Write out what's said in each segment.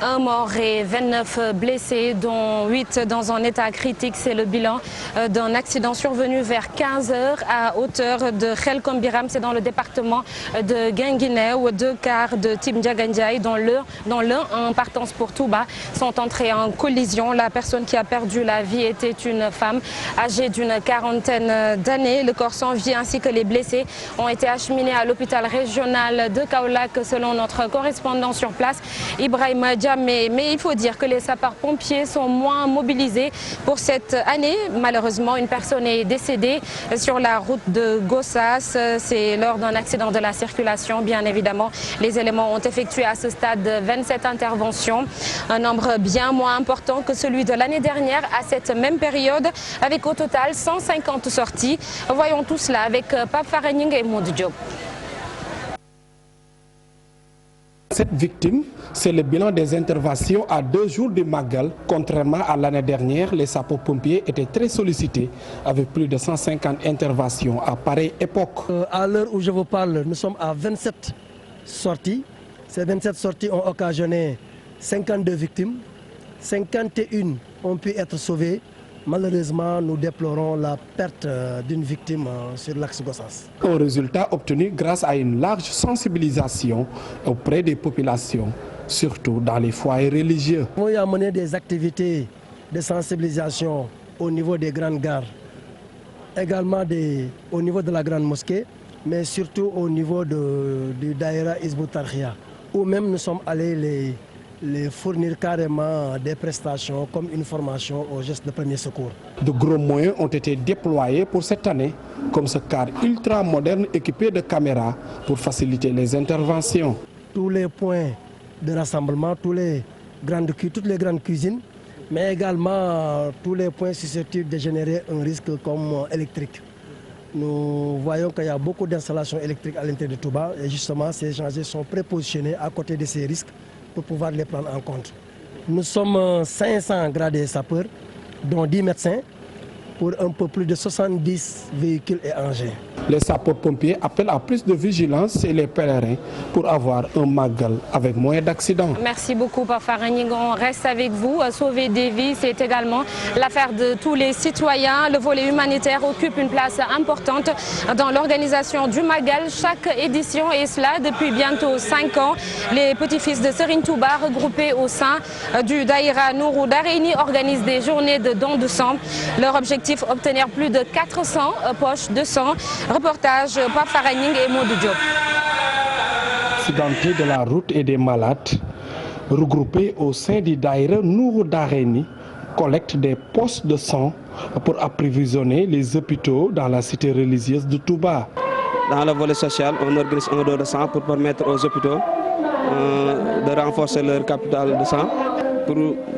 Un mort et 29 blessés, dont 8 dans un état critique. C'est le bilan d'un accident survenu vers 15 h à hauteur de Khelcom Biram. C'est dans le département de Guinguinéo. 2 cars de type Ndiagandiaï, dont l'un en partance pour Touba, sont entrés en collision. La personne qui a perdu la vie était une femme âgée d'une quarantaine d'années. Le corps sans vie ainsi que les blessés ont été acheminés à l'hôpital régional de Kaolack, selon notre correspondant sur place, Ibrahima. Mais il faut dire que les sapeurs-pompiers sont moins mobilisés pour cette année. Malheureusement, une personne est décédée sur la route de Gossas. C'est lors d'un accident de la circulation. Bien évidemment, les éléments ont effectué à ce stade 27 interventions. Un nombre bien moins important que celui de l'année dernière à cette même période, avec au total 150 sorties. Voyons tout cela avec Pape Faraning et Maud Diop. Cette victime, c'est le bilan des interventions à 2 jours du Magal. Contrairement à l'année dernière, les sapeurs-pompiers étaient très sollicités avec plus de 150 interventions à pareille époque. À l'heure où je vous parle, nous sommes à 27 sorties. Ces 27 sorties ont occasionné 52 victimes. 51 ont pu être sauvées. Malheureusement, nous déplorons la perte d'une victime sur l'axe Gossas. Un résultat obtenu grâce à une large sensibilisation auprès des populations, surtout dans les foyers religieux. On a mené des activités de sensibilisation au niveau des grandes gares, également au niveau de la grande mosquée, mais surtout au niveau du Daïra Hizb ut-Tarqiyyah, où même nous sommes allés les fournir carrément des prestations comme une formation aux gestes de premier secours. De gros moyens ont été déployés pour cette année, comme ce car ultra moderne équipé de caméras pour faciliter les interventions. Tous les points de rassemblement, toutes les grandes cuisines, mais également tous les points susceptibles de générer un risque comme électrique. Nous voyons qu'il y a beaucoup d'installations électriques à l'intérieur de Touba et justement ces gens sont prépositionnés à côté de ces risques pour pouvoir les prendre en compte. Nous sommes 500 gradés sapeurs, dont 10 médecins, pour un peu plus de 70 véhicules et engins. Les sapeurs-pompiers appellent à plus de vigilance et les pèlerins pour avoir un Magal avec moins d'accidents. Merci beaucoup, Pape Faraning. On reste avec vous. Sauver des vies, c'est également l'affaire de tous les citoyens. Le volet humanitaire occupe une place importante dans l'organisation du Magal. Chaque édition, et cela depuis bientôt 5 ans, les petits-fils de Serigne Touba, regroupés au sein du Daïra Nourou Darayni, organisent des journées de dons de sang. Leur objectif, obtenir plus de 400 poches de sang. Reportage Pape Faraning et Maud Diop. Accidentés de la route et des malades, regroupés au sein du Daïra Nourou Darayni, collectent des poches de sang pour approvisionner les hôpitaux dans la cité religieuse de Touba. Dans le volet social, on organise un don de sang pour permettre aux hôpitaux de renforcer leur capital de sang,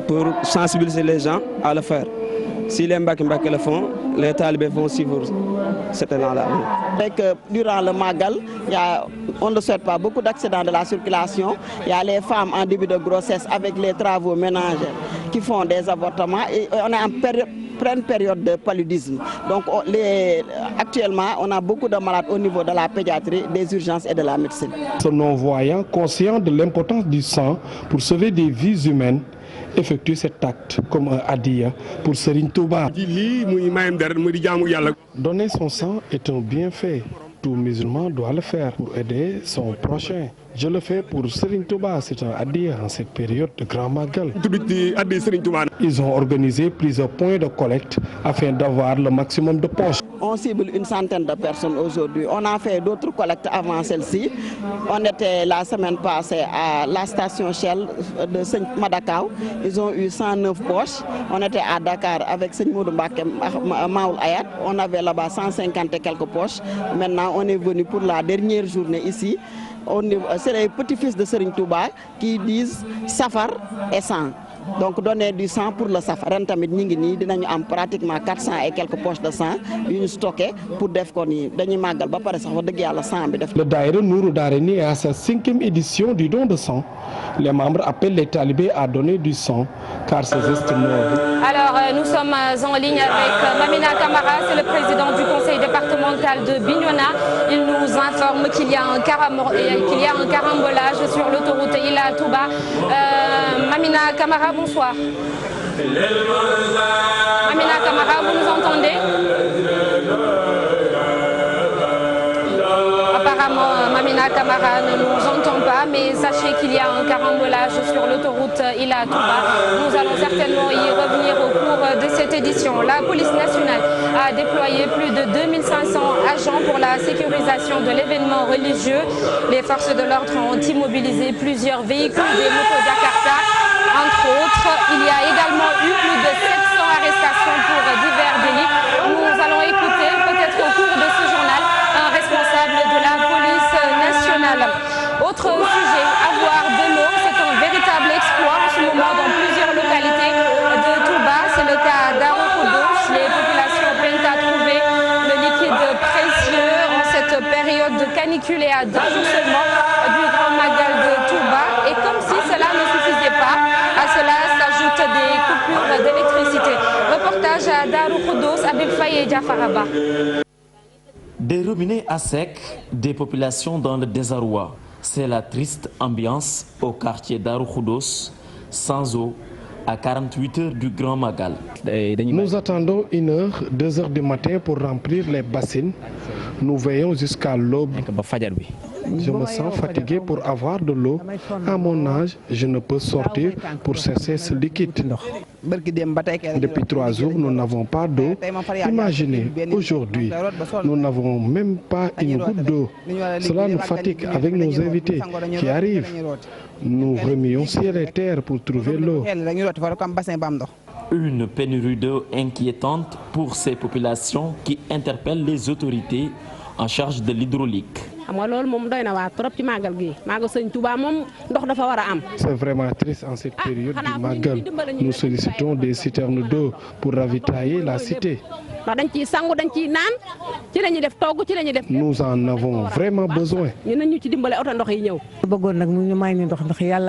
pour sensibiliser les gens à le faire. Si les Mbaki le font, les talibés vont suivre cet élan-là. Durant le Magal, on ne souhaite pas beaucoup d'accidents de la circulation. Il y a les femmes en début de grossesse avec les travaux ménagers qui font des avortements et on est en pleine période de paludisme. Donc actuellement, on a beaucoup de malades au niveau de la pédiatrie, des urgences et de la médecine. Ce non-voyant, conscient de l'importance du sang pour sauver des vies humaines, effectue cet acte comme un adiya pour Serigne Touba. Donner son sang est un bienfait. Tout musulman doit le faire pour aider son prochain. Je le fais pour Serigne Touba, c'est un adiya en cette période de grand Magal. Ils ont organisé plusieurs points de collecte afin d'avoir le maximum de poches. On cible une centaine de personnes aujourd'hui. On a fait d'autres collectes avant celle-ci. On était la semaine passée à la station Shell de Saint-Madakaw. Ils ont eu 109 poches. On était à Dakar avec Seigne Modou Mbacké Maoul Ayat. On avait là-bas 150 et quelques poches. Maintenant, on est venu pour la dernière journée ici. C'est les petits-fils de Serigne Touba qui disent Safar et sang. donc donner du sang pour le SAF ren tamit ñi ngi nii dinañu am pratiquement 400 et quelques poches de sang yu ñu stocké pour def ko nii dañuy màggal ba pare sax wax dëgg yàlla sang bi def. Le Daïra Nourou Darayni est à sa 5e édition du don de sang. Les membres appellent les talibés à donner du sang car ce geste noble. Alors nous sommes en ligne avec Mamina Camara, c'est le président du conseil départemental de Bignona. Il nous informe qu'il y a un carambolage sur l'autoroute Ila Touba. Mamina Camara, bonsoir. Mamina Camara, vous nous entendez? Apparemment, Mamina Camara ne nous entend pas, mais sachez qu'il y a un carambolage sur l'autoroute Ila Touba. Nous allons certainement y revenir au cours de cette édition. La police nationale a déployé plus de 2500 agents pour la sécurisation de l'événement religieux. Les forces de l'ordre ont immobilisé plusieurs véhicules des motos Jakarta. Entre autres, il y a également eu plus de 700 arrestations pour divers délits. Nous allons écouter, peut-être au cours de ce journal, un responsable de la police nationale. Autre sujet, avoir de l'eau, c'est un véritable exploit en ce moment dans plusieurs localités de Touba. C'est le cas d'Aroukoudos. Les populations peinent à trouver le liquide précieux en cette période de canicule et à 2 jours seulement du Grand Magal de Touba. Et comme si cela ne suffisait pas, à cela s'ajoutent des coupures d'électricité. Reportage à Daroukoudos, Abib Faye et Jafaraba. Des robinets à sec, des populations dans le désarroi. C'est la triste ambiance au quartier d'Aroukoudos, sans eau, à 48 heures du Grand Magal. Nous attendons 1 heure, 2 heures du matin pour remplir les bassines. Nous veillons jusqu'à l'aube. Je me sens fatigué pour avoir de l'eau. À mon âge, je ne peux sortir pour chercher ce liquide. Depuis 3 jours, nous n'avons pas d'eau. Imaginez, aujourd'hui, nous n'avons même pas une goutte d'eau. Cela nous fatigue avec nos invités qui arrivent. Nous remuons ciel et terre pour trouver l'eau. Une pénurie d'eau inquiétante pour ces populations qui interpellent les autorités en charge de l'hydraulique. C'est vraiment triste en cette période du Magal. Nous sollicitons des citernes d'eau pour ravitailler la cité. Nous en avons vraiment besoin.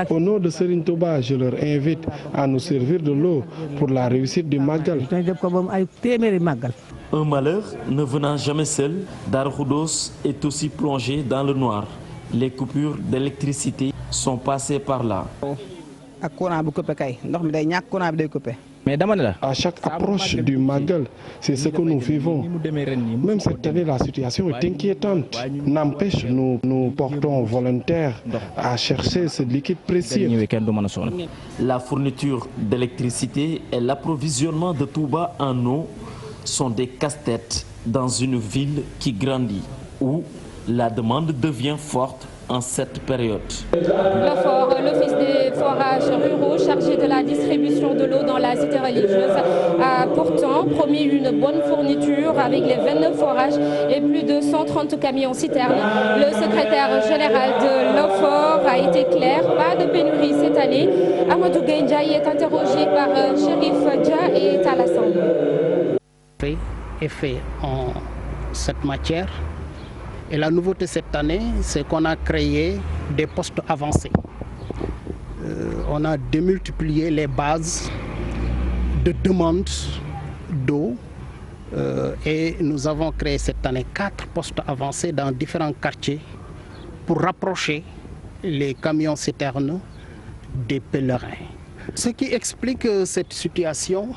Au nom de Serigne Touba, je leur invite à nous servir de l'eau pour la réussite du Magal. Un malheur ne venant jamais seul, Daroukoudos est aussi plongé dans le noir. Les coupures d'électricité sont passées par là. À chaque approche du Magal, c'est ce que nous vivons. Même cette année, la situation est inquiétante. N'empêche, nous portons volontaires à chercher ce liquide précieux. La fourniture d'électricité et l'approvisionnement de Touba en eau sont des casse-têtes dans une ville qui grandit, où la demande devient forte en cette période. L'Office des forages ruraux chargé de la distribution de l'eau dans la cité religieuse a pourtant promis une bonne fourniture avec les 29 forages et plus de 130 camions citernes. Le secrétaire général de l'OFOR a été clair, pas de pénurie cette année. Amadou Gaïndjaï est interrogé par Chérif Dia et Talassan. Est fait en cette matière. Et la nouveauté cette année, c'est qu'on a créé des postes avancés. On a démultiplié les bases de demande d'eau et nous avons créé cette année 4 postes avancés dans différents quartiers pour rapprocher les camions citernes des pèlerins. Ce qui explique cette situation,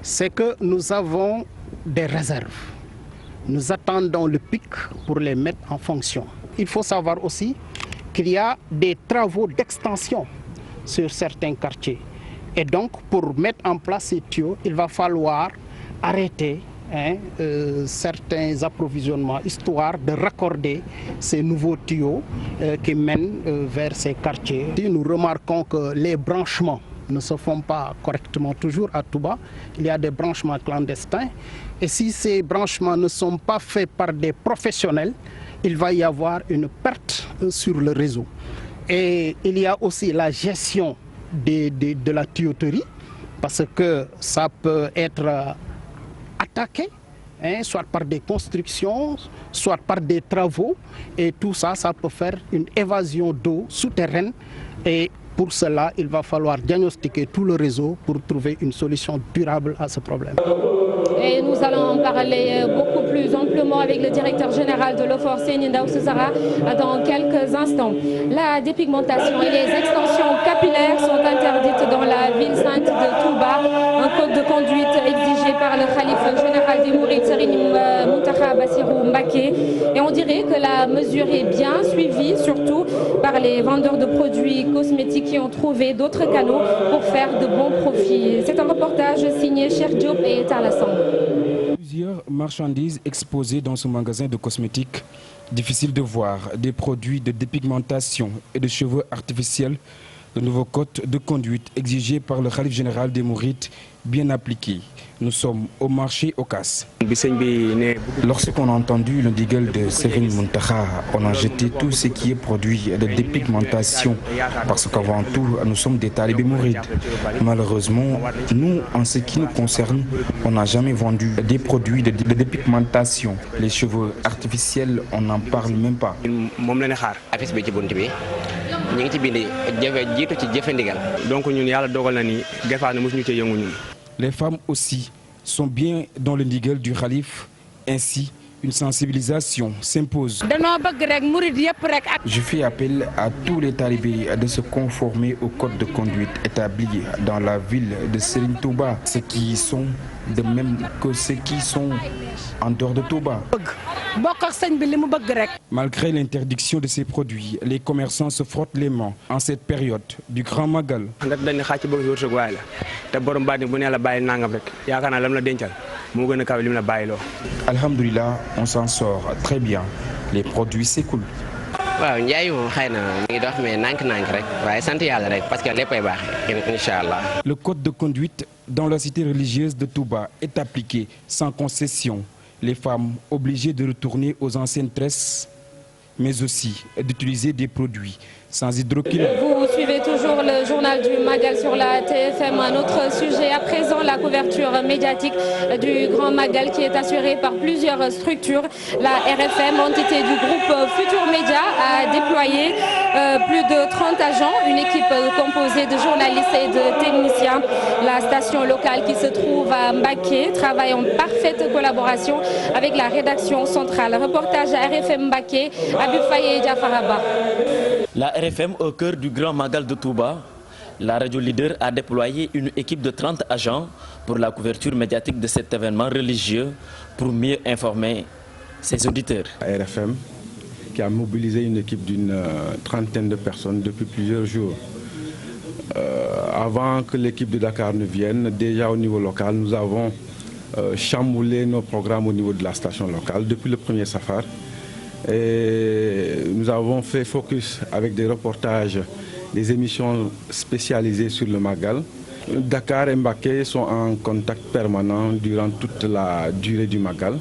c'est que nous avons des réserves. Nous attendons le pic pour les mettre en fonction. Il faut savoir aussi qu'il y a des travaux d'extension sur certains quartiers. Et donc, pour mettre en place ces tuyaux, il va falloir arrêter certains approvisionnements, histoire de raccorder ces nouveaux tuyaux qui mènent vers ces quartiers. Nous remarquons que les branchements ne se font pas correctement toujours à Touba. Il y a des branchements clandestins. Et si ces branchements ne sont pas faits par des professionnels, il va y avoir une perte sur le réseau. Et il y a aussi la gestion de la tuyauterie, parce que ça peut être attaqué, soit par des constructions, soit par des travaux, et tout ça, ça peut faire une évasion d'eau souterraine. Et pour cela, il va falloir diagnostiquer tout le réseau pour trouver une solution durable à ce problème. Et nous allons en parler beaucoup plus amplement avec le directeur général de l'OFOR, Seyni Ndaw Sousara, dans quelques instants. La dépigmentation et les extensions capillaires sont interdites dans la ville sainte de Touba. Un code de conduite exigé par le khalife général des Mourides, Serigne Mountakha Bassirou Mbacké. Et on dirait que la mesure est bien suivie, surtout par les vendeurs de produits cosmétiques qui ont trouvé d'autres canaux pour faire de bons profits. C'est un reportage signé Cheikh Diop et Talassang. Plusieurs marchandises exposées dans ce magasin de cosmétiques. Difficile de voir des produits de dépigmentation et de cheveux artificiels. Le nouveau code de conduite exigé par le khalife général des Mourides, bien appliqué. Nous sommes au marché Ocass. Lorsqu'on a entendu le ndigal de Serigne Mountakha, on a jeté tout ce qui est produit de dépigmentation. Parce qu'avant tout, nous sommes des talibés mourides. Malheureusement, nous, en ce qui nous concerne, on n'a jamais vendu des produits de dépigmentation. Les cheveux artificiels, on n'en parle même pas. Les femmes aussi sont bien dans le ndigal du khalife. Ainsi, une sensibilisation s'impose. Je fais appel à tous les talibés de se conformer au code de conduite établi dans la ville de Serigne Touba, ceux qui sont de même que ceux qui sont en dehors de Touba. Malgré l'interdiction de ces produits, les commerçants se frottent les mains en cette période du Grand Magal. Alhamdulillah, on s'en sort très bien. Les produits s'écoulent. Le code de conduite dans la cité religieuse de Touba est appliqué sans concession. Les femmes obligées de retourner aux anciennes tresses, mais aussi d'utiliser des produits sans hydroquinone. Vous suivez toujours le journal du Magal sur la TFM. Un autre sujet à présent, la couverture médiatique du Grand Magal qui est assurée par plusieurs structures. La RFM, entité du groupe Futur Média, a déployé plus de 30 agents, une équipe composée de journalistes et de techniciens. La station locale qui se trouve à Mbacké travaille en parfaite collaboration avec la rédaction centrale. Reportage à RFM Mbacké, Abib Faye et Diafaraba. La RFM au cœur du Grand Magal de Touba, la radio leader a déployé une équipe de 30 agents pour la couverture médiatique de cet événement religieux pour mieux informer ses auditeurs. La RFM qui a mobilisé une équipe d'une trentaine de personnes depuis plusieurs jours. Avant que l'équipe de Dakar ne vienne, déjà au niveau local, nous avons chamboulé nos programmes au niveau de la station locale depuis le premier safar. Et nous avons fait focus avec des reportages, des émissions spécialisées sur le Magal. Dakar et Mbacké sont en contact permanent durant toute la durée du Magal,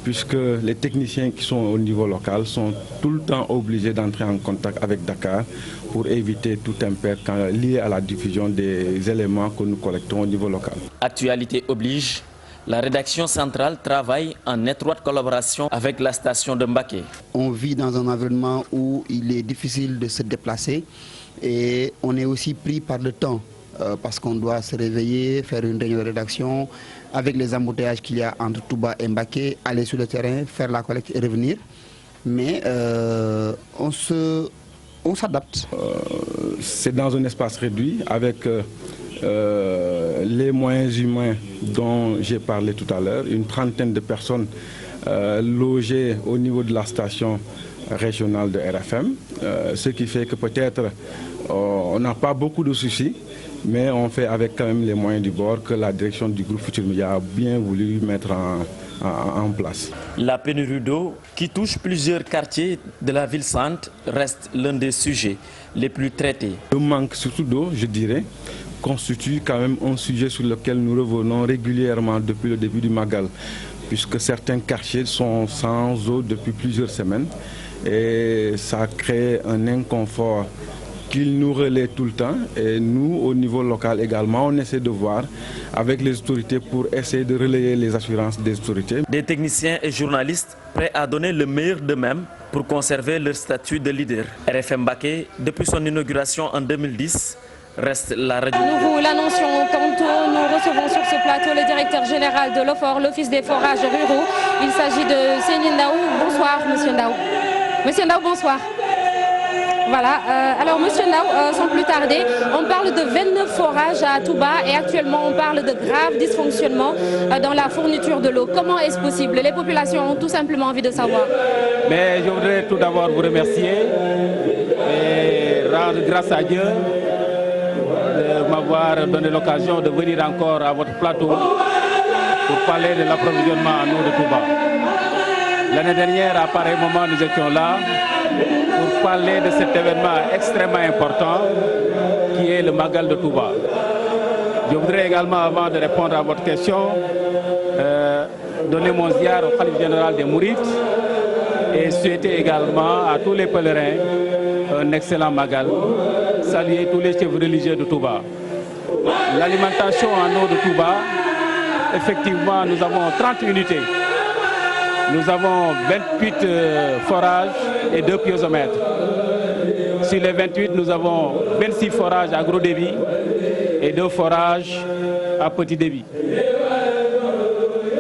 puisque les techniciens qui sont au niveau local sont tout le temps obligés d'entrer en contact avec Dakar pour éviter tout impair lié à la diffusion des éléments que nous collectons au niveau local. Actualité oblige. La rédaction centrale travaille en étroite collaboration avec la station de Mbacké. On vit dans un environnement où il est difficile de se déplacer et on est aussi pris par le temps parce qu'on doit se réveiller, faire une réunion de rédaction avec les embouteillages qu'il y a entre Touba et Mbacké, aller sur le terrain, faire la collecte et revenir. Mais on s'adapte. C'est dans un espace réduit avec les moyens humains dont j'ai parlé tout à l'heure, une trentaine de personnes logées au niveau de la station régionale de RFM, ce qui fait que peut-être on n'a pas beaucoup de soucis, mais on fait avec quand même les moyens du bord que la direction du groupe Futur Média a bien voulu mettre en place. La pénurie d'eau qui touche plusieurs quartiers de la ville sainte reste l'un des sujets les plus traités. Le manque surtout d'eau, je dirais, constitue quand même un sujet sur lequel nous revenons régulièrement depuis le début du Magal, puisque certains quartiers sont sans eau depuis plusieurs semaines et ça crée un inconfort qu'il nous relaie tout le temps. Et nous, au niveau local également, on essaie de voir avec les autorités pour essayer de relayer les assurances des autorités. Des techniciens et journalistes prêts à donner le meilleur d'eux-mêmes pour conserver leur statut de leader. RFM Mbacké, depuis son inauguration en 2010, reste la radio. Nous vous l'annoncions tantôt, nous recevons sur ce plateau le directeur général de l'OFOR, l'Office des forages ruraux. Il s'agit de Seyni Ndao. Bonsoir, monsieur Ndao. Monsieur Ndao, bonsoir. Voilà, alors monsieur Ndao, sans plus tarder, on parle de 29 forages à Touba et actuellement on parle de graves dysfonctionnements dans la fourniture de l'eau. Comment est-ce possible? Les populations ont tout simplement envie de savoir. Mais je voudrais tout d'abord vous remercier et rendre grâce à Dieu de m'avoir donné l'occasion de venir encore à votre plateau pour parler de l'approvisionnement en eau de Touba. L'année dernière, à pareil moment, nous étions là pour parler de cet événement extrêmement important qui est le Magal de Touba. Je voudrais également, avant de répondre à votre question, donner mon ziar au Khalife général des Mourides et souhaiter également à tous les pèlerins un excellent Magal. Saluer tous les chefs religieux de Touba. L'alimentation en eau de Touba, effectivement, nous avons 30 unités. Nous avons 28 forages et 2 piézomètres. Sur les 28, nous avons 26 forages à gros débit et 2 forages à petit débit.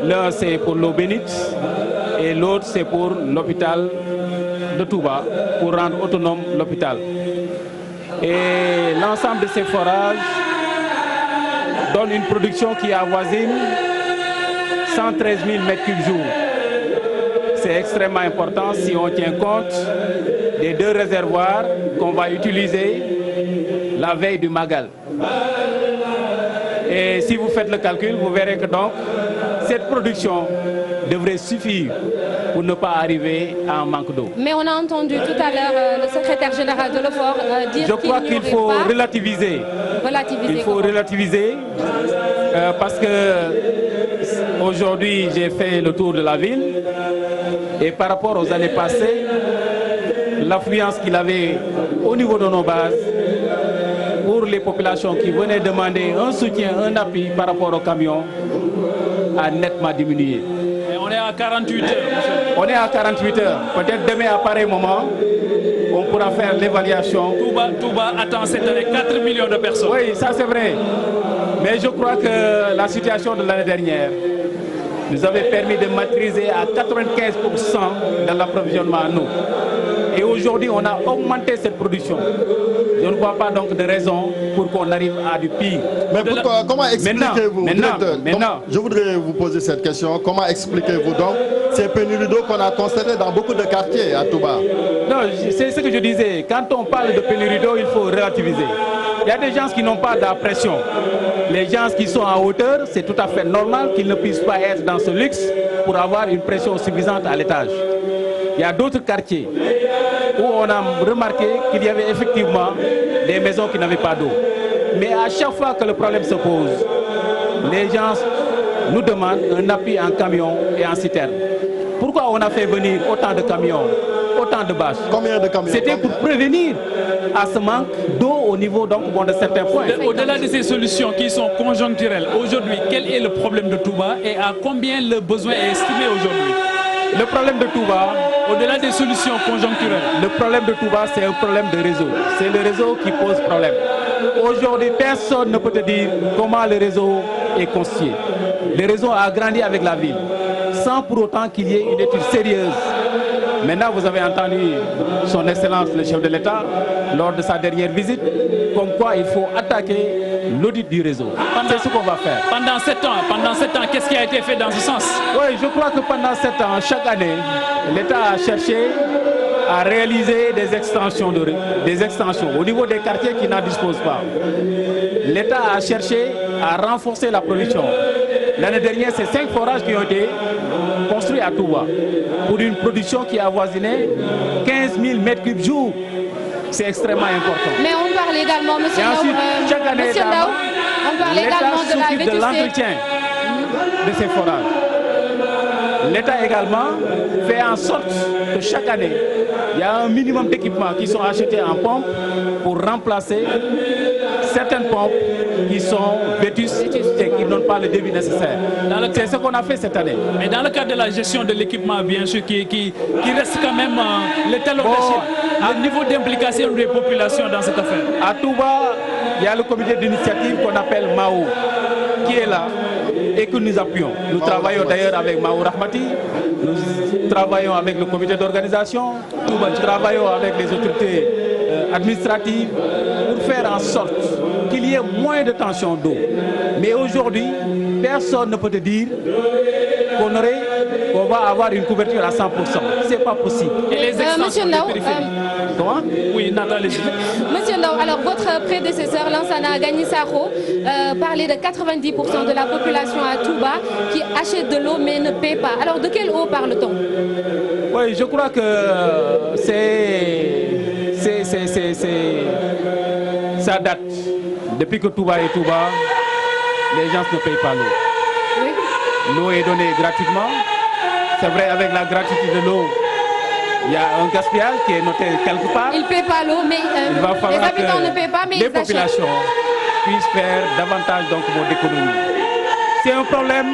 L'un, c'est pour l'eau bénite et l'autre, c'est pour l'hôpital de Touba, pour rendre autonome l'hôpital. Et l'ensemble de ces forages donne une production qui avoisine 113 000 m3 jour. C'est extrêmement important si on tient compte des 2 réservoirs qu'on va utiliser la veille du Magal. Et si vous faites le calcul, vous verrez que donc cette production devrait suffire pour ne pas arriver à un manque d'eau. Mais on a entendu tout à l'heure le secrétaire général de l'OFOR dire Je crois qu'il faut relativiser. Il faut relativiser parce que aujourd'hui j'ai fait le tour de la ville et par rapport aux années passées, l'affluence qu'il avait au niveau de nos bases pour les populations qui venaient demander un soutien, un appui par rapport aux camions a nettement diminué. Et on est à 48 heures. On est à 48 heures. Peut-être demain à pareil moment, on pourra faire l'évaluation. Touba attend cette année 4 millions de personnes. Oui, ça c'est vrai. Mais je crois que la situation de l'année dernière nous avait permis de maîtriser à 95% dans l'approvisionnement en eau. Et aujourd'hui, on a augmenté cette production. Je ne vois pas donc de raison pour qu'on arrive à du pire. Mais pourquoi, comment expliquez-vous, je voudrais vous poser cette question, comment expliquez-vous donc ces pénuries d'eau qu'on a constatées dans beaucoup de quartiers à Touba? Non, c'est ce que je disais. Quand on parle de pénurie d'eau, il faut relativiser. Il y a des gens qui n'ont pas de la pression. Les gens qui sont en hauteur, c'est tout à fait normal qu'ils ne puissent pas être dans ce luxe pour avoir une pression suffisante à l'étage. Il y a d'autres quartiers où on a remarqué qu'il y avait effectivement des maisons qui n'avaient pas d'eau. Mais à chaque fois que le problème se pose, les gens nous demandent un appui en camion et en citerne. Pourquoi on a fait venir autant de camions, autant de bâches? Combien de camions? C'était pour prévenir à ce manque d'eau au niveau donc, de certains points. Au-delà de ces solutions qui sont conjoncturelles, aujourd'hui, quel est le problème de Touba et à combien le besoin est estimé aujourd'hui? Le problème de Touba, au-delà des solutions conjoncturelles, le problème de Touba, c'est un problème de réseau. C'est le réseau qui pose problème. Aujourd'hui, personne ne peut te dire comment le réseau est constitué. Le réseau a grandi avec la ville, sans pour autant qu'il y ait une étude sérieuse. Maintenant, vous avez entendu son Excellence, le chef de l'État, lors de sa dernière visite, comme quoi il faut attaquer l'audit du réseau. C'est ce qu'on va faire. Pendant 7 ans, qu'est-ce qui a été fait dans ce sens? Oui, je crois que pendant 7 ans, chaque année, l'État a cherché à réaliser des extensions au niveau des quartiers qui n'en disposent pas. L'État a cherché à renforcer la production. L'année dernière, c'est 5 forages qui ont été construits à Touba pour une production qui a avoisiné 15 000 m3 jour. C'est extrêmement important. Mais on parle également, monsieur Ndao, on parle également de l'entretien de ces forages. L'État également fait en sorte que chaque année, il y a un minimum d'équipements qui sont achetés en pompe pour remplacer certaines pompes qui sont vétustes et qui n'ont pas le débit nécessaire. C'est ce qu'on a fait cette année. Mais dans le cadre de la gestion de l'équipement, bien sûr, qui reste quand même le talon d'Achille, le niveau d'implication des populations dans cette affaire. À Touba, il y a le comité d'initiative qu'on appelle MAO, qui est là et que nous appuyons. Nous travaillons d'ailleurs avec MAO Rahmati, nous travaillons avec le comité d'organisation, nous travaillons avec les autorités administratives pour faire en sorte qu'il y ait moins de tension d'eau. Mais aujourd'hui, personne ne peut te dire qu'on va avoir une couverture à 100%. Ce n'est pas possible. Et les extensions de périphérie. Comment? Oui, Nathalie. Monsieur Ndao, alors votre prédécesseur, Lansana Gagny-Sakho, parlait de 90% de la population à Touba qui achète de l'eau mais ne paie pas. Alors de quelle eau parle-t-on? Oui, je crois que ça date. Depuis que Touba est Touba, les gens ne payent pas l'eau. Oui. L'eau est donnée gratuitement. C'est vrai, avec la gratuité de l'eau, il y a un gaspillage qui est noté quelque part. Ils ne paient pas l'eau, mais les habitants ne paient pas, mais les populations puissent faire davantage d'économie. C'est un problème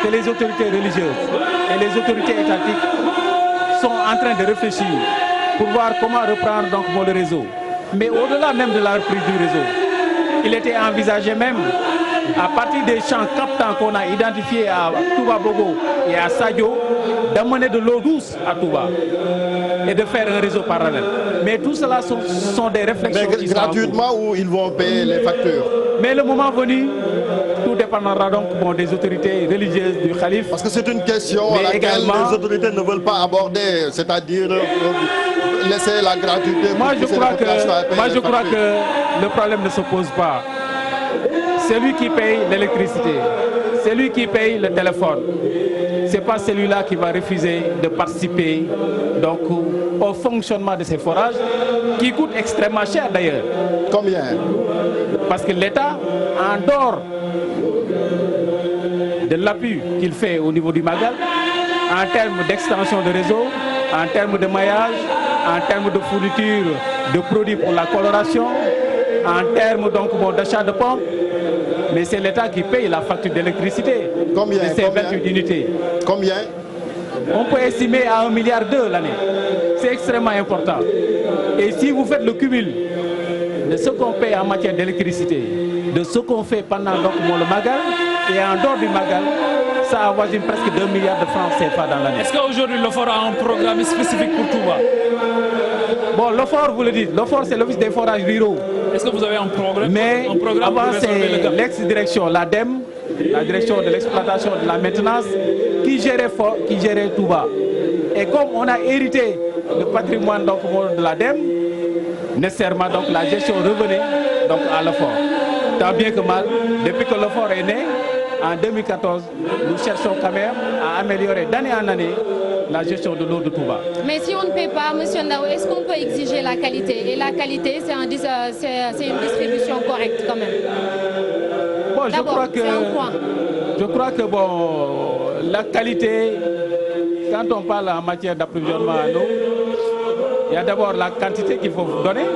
que les autorités religieuses et les autorités étatiques sont en train de réfléchir pour voir comment reprendre le réseau. Mais au-delà même de la reprise du réseau, il était envisagé même, à partir des champs captants qu'on a identifiés à Touba Bogo et à Sadio, d'amener de l'eau douce à Touba et de faire un réseau parallèle. Mais tout cela sont des réflexions. Mais gratuitement ou ils vont payer les factures? Mais le moment venu, tout dépendra donc des autorités religieuses du Khalif. Parce que c'est une question à laquelle les autorités ne veulent pas aborder, c'est-à-dire laisser la gratuité. Moi je crois que le problème ne se pose pas. C'est lui qui paye l'électricité, c'est lui qui paye le téléphone. Ce n'est pas celui-là qui va refuser de participer au fonctionnement de ces forages, qui coûtent extrêmement cher d'ailleurs. Combien? Parce que l'État, en dehors de l'appui qu'il fait au niveau du Magal, en termes d'extension de réseau, en termes de maillage, en termes de fourniture de produits pour la coloration, en termes d'achat de pompes, mais c'est l'État qui paye la facture d'électricité. Combien? De ces 28 unités. Combien? On peut estimer à 1,2 milliard l'année. C'est extrêmement important. Et si vous faites le cumul de ce qu'on paye en matière d'électricité, de ce qu'on fait pendant le Magal, et en dehors du Magal, ça avoisine presque 2 milliards de francs CFA dans l'année. Est-ce qu'aujourd'hui l'OFOR a un programme spécifique pour Touba? Bon, l'OFOR, vous le dites, l'OFOR c'est l'Office des forages ruraux. Est-ce que vous avez un programme? Mais avant c'est l'ex-direction, l'ADEM, la direction de l'exploitation de la maintenance, qui gérait Touba. Et comme on a hérité le patrimoine de l'ADEM, nécessairement la gestion revenait à l'OFOR. Tant bien que mal, depuis que l'OFOR est né, en 2014, nous cherchons quand même à améliorer d'année en année la gestion de l'eau de Touba. Mais si on ne paie pas, M. Ndao, est-ce qu'on peut exiger la qualité? Et la qualité, c'est une distribution correcte quand même. Bon, je crois que la qualité, quand on parle en matière d'approvisionnement en eau, il y a d'abord la quantité qu'il faut donner,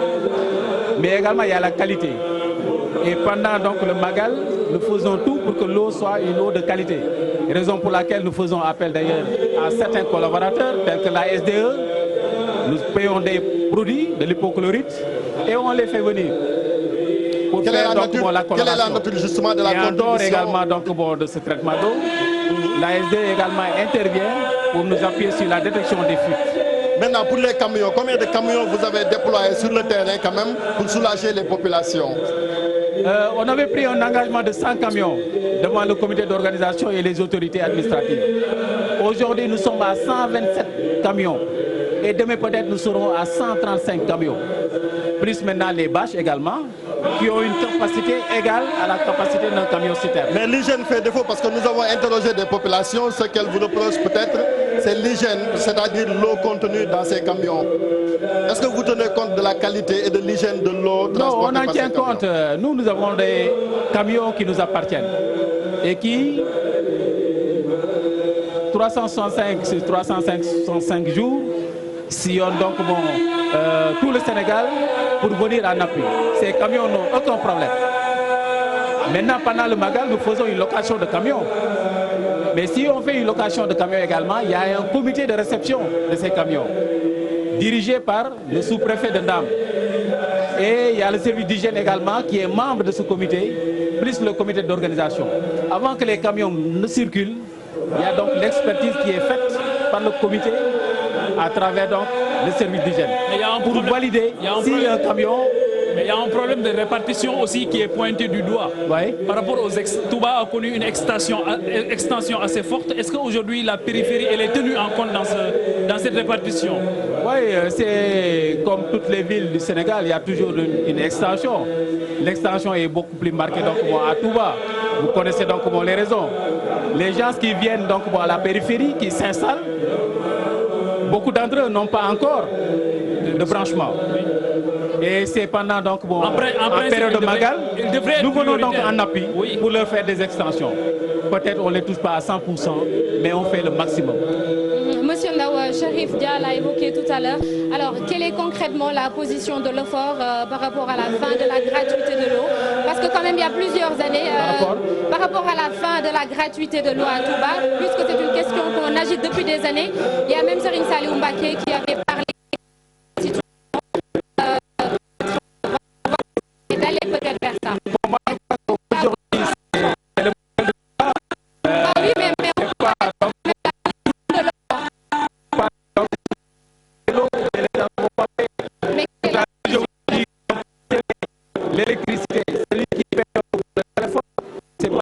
mais également il y a la qualité. Et pendant le Magal, nous faisons tout pour que l'eau soit une eau de qualité. Raison pour laquelle nous faisons appel d'ailleurs à certains collaborateurs tels que la SDE. Nous payons des produits de l'hypochlorite et on les fait venir. Pour faire la coloration. Quelle est la nature justement de la contribution? Et en dehors également de ce traitement d'eau, la SDE également intervient pour nous appuyer sur la détection des fuites. Maintenant, pour les camions, combien de camions vous avez déployés sur le terrain quand même pour soulager les populations? On avait pris un engagement de 100 camions devant le comité d'organisation et les autorités administratives. Aujourd'hui, nous sommes à 127 camions. Et demain, peut-être, nous serons à 135 camions. Plus maintenant les bâches également, qui ont une capacité égale à la capacité d'un camion citerne. Mais l'hygiène fait défaut parce que nous avons interrogé des populations. Ce qu'elles vous reprochent peut-être, c'est l'hygiène, c'est-à-dire l'eau contenue dans ces camions. Est-ce que vous tenez compte de la qualité et de l'hygiène de l'eau transportée? Non, on en tient compte. Nous avons des camions qui nous appartiennent et qui 365 sur 365 jours sillonnent donc tout le Sénégal pour venir en appui. Ces camions n'ont aucun problème. Maintenant, pendant le Magal, nous faisons une location de camions. Mais si on fait une location de camions également, il y a un comité de réception de ces camions, dirigé par le sous-préfet de Ndam. Et il y a le service d'hygiène également qui est membre de ce comité, plus le comité d'organisation. Avant que les camions ne circulent, il y a donc l'expertise qui est faite par le comité à travers donc le service d'hygiène. Pour valider si un camion... Mais il y a un problème de répartition aussi qui est pointé du doigt. Ouais. Par rapport aux Touba a connu une extension assez forte. Est-ce qu'aujourd'hui la périphérie elle est tenue en compte dans cette répartition? Oui, c'est comme toutes les villes du Sénégal, il y a toujours une extension. L'extension est beaucoup plus marquée donc, à Touba. Vous connaissez donc les raisons. Les gens qui viennent donc, à la périphérie, qui s'installent, beaucoup d'entre eux n'ont pas encore de branchement. Et c'est pendant donc en période de Magal, nous venons donc en appui pour leur faire des extensions. Peut-être on ne les touche pas à 100%, mais on fait le maximum. Monsieur Ndaw, Cherif Dia l'a évoqué tout à l'heure. Alors, quelle est concrètement la position de l'OFOR par rapport à la fin de la gratuité de l'eau? Parce que quand même, il y a plusieurs années, par rapport à la fin de la gratuité de l'eau à Touba, puisque c'est une question qu'on agite depuis des années, il y a même Serigne Saliou Mbacké qui avait parlé d'aller peut-être vers ça. L'électricité, celui qui paie le téléphone, c'est pas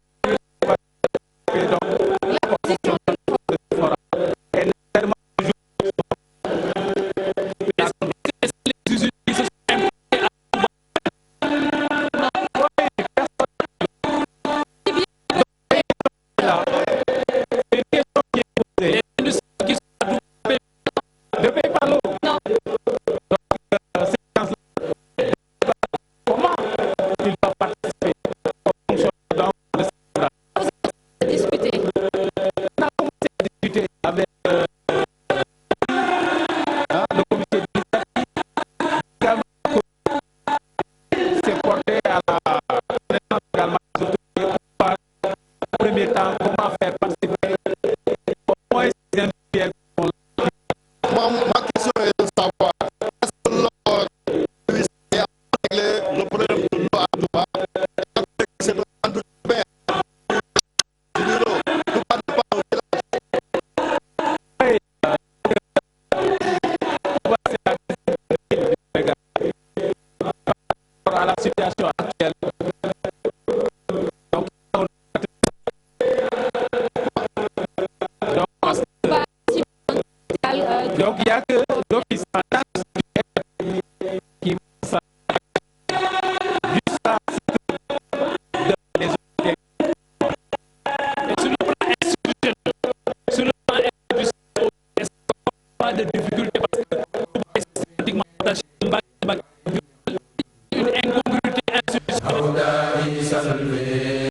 Donc il y a que